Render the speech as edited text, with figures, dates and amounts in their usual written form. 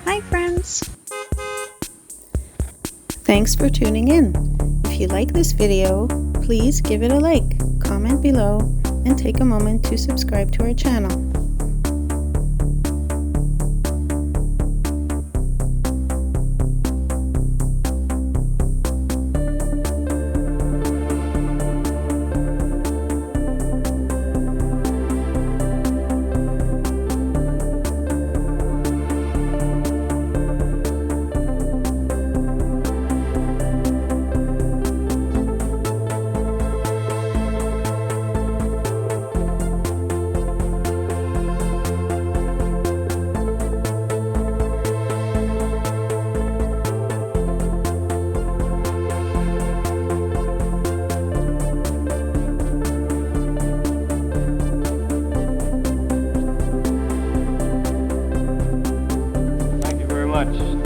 Hi friends! Thanks for tuning in. If you like this video, please give it a like, comment below, and take a moment to subscribe to our channel. Thank you very much.